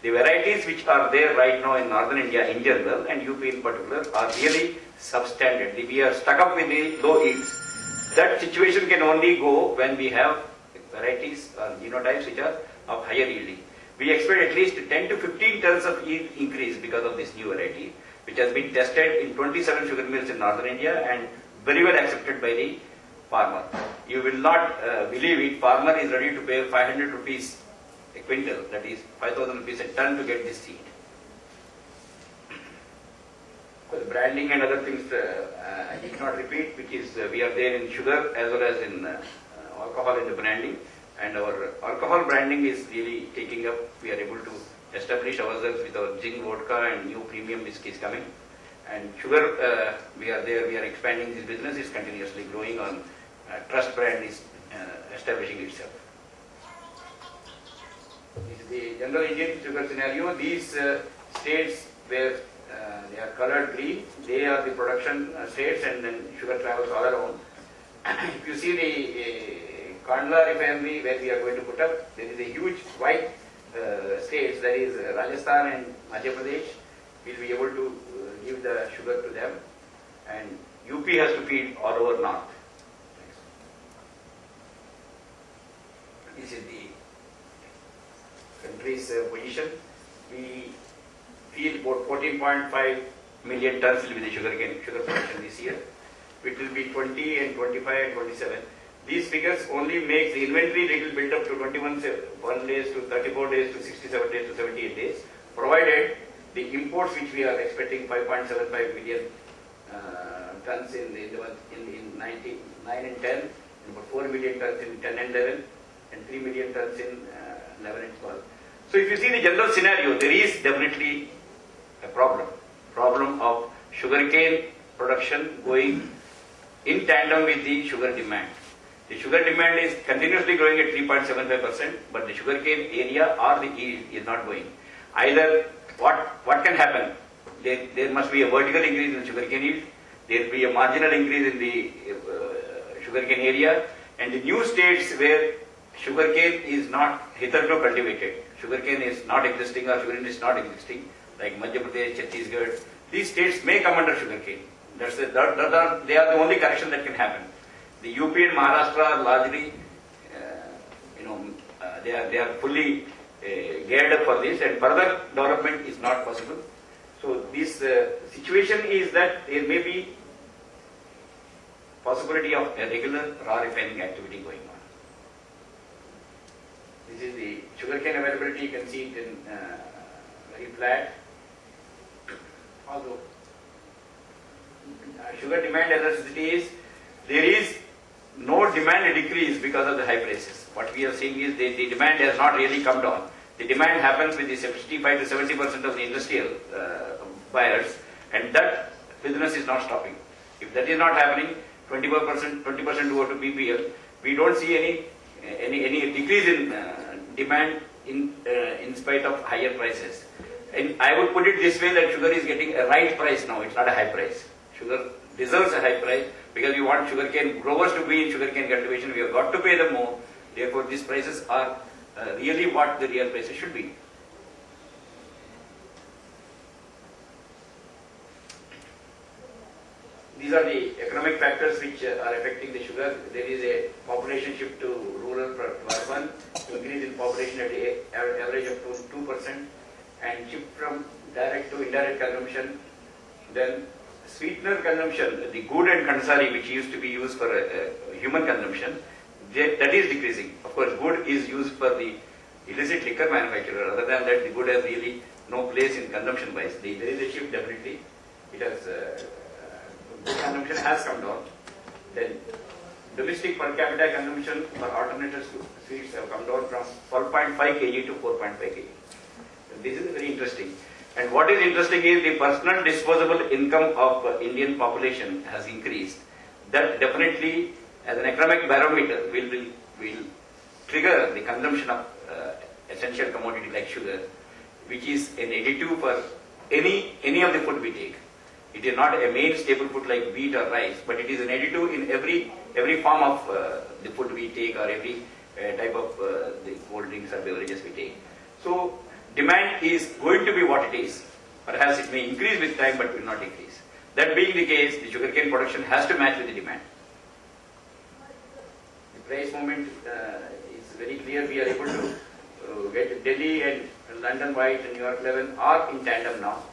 The varieties which are there right now in northern India in general and UP in particular are really substandard. We are stuck up with the low yields. That situation can only go when we have varieties or genotypes which are of higher yielding. We expect at least 10 to 15 tons of yield increase because of this new variety, which has been tested in 27 sugar mills in northern India and very well accepted by the farmer. You will not believe it, farmer is ready to pay 500 rupees a quintal, that is 5,000 rupees a ton to get this seed. The branding and other things I did not repeat, which is we are there in sugar as well as in alcohol in the branding, and our alcohol branding is really taking up. We are able to establish ourselves with our gin vodka and new premium whiskey is coming. And sugar, we are there, we are expanding this business, is continuously growing on trust brand is establishing itself. This is the general Indian sugar scenario. These states where they are colored green, they are the production states, and then sugar travels all around. If you see the Kandla refinery where we are going to put up, there is a huge white states, that is Rajasthan and Madhya Pradesh. We will be able to give the sugar to them, and UP has to feed all over north. This is the country's position. We feed about 14.5 million tons will be the sugar production this year. It will be 20 and 25 and 27. These figures only make the inventory little built up to 21 days to 34 days to 67 days to 78 days, provided the imports which we are expecting 5.75 million tons in 9 and 10, and about 4 million tons in 10 and 11, and 3 million tons in 11 and 12. So if you see the general scenario, there is definitely a problem of sugarcane production going in tandem with the sugar demand. The sugar demand is continuously growing at 3.75%, but the sugarcane area or the yield is not going. Either what can happen? There must be a vertical increase in sugarcane yield, there will be a marginal increase in the sugarcane area, and the new states where sugarcane is not hitherto cultivated, sugarcane is not existing or sugarcane is not existing, like Madhya Pradesh, Chhattisgarh, these states may come under sugarcane. They are the only correction that can happen. The UP and Maharashtra are largely, they are fully geared up for this, and further development is not possible. So this situation is that there may be possibility of a regular raw refining activity going on. This is the sugarcane availability. You can see it in very flat. Although sugar demand elasticity is, there is no demand decrease because of the high prices. What we are seeing is the demand has not really come down. The demand happens with the 65 to 70% of the industrial buyers, and that business is not stopping. If that is not happening, 20% go to BPL. We don't see any decrease in demand in spite of higher prices. And I would put it this way, that sugar is getting a right price now. It's not a high price. Sugar deserves a high price because we want sugarcane growers to be in sugarcane cultivation. We have got to pay them more. Therefore, these prices are really what the real prices should be. These are the economic factors which are affecting the sugar. There is a population shift to rural to urban, increase in population at an average of 2%, and shift from direct to indirect consumption. Then sweetener consumption, the good and kansari, which used to be used for human consumption, that is decreasing. Of course, good is used for the illicit liquor manufacturer. Other than that, the good has really no place in consumption wise. There is a shift definitely. It has good consumption has come down. Then domestic per capita consumption for alternative sweets have come down from 12.5 kg to 4.5 kg. This is very interesting. And what is interesting is the personal disposable income of Indian population has increased. That definitely, as an economic barometer, will trigger the consumption of essential commodity like sugar, which is an additive for any of the food we take. It is not a main staple food like wheat or rice, but it is an additive in every form of the food we take, or every type of the cold drinks or beverages we take. So demand is going to be what it is. Perhaps it may increase with time, but will not decrease. That being the case, the sugarcane production has to match with the demand. The price movement is very clear. We are able to get Delhi and London white and New York 11 are in tandem now.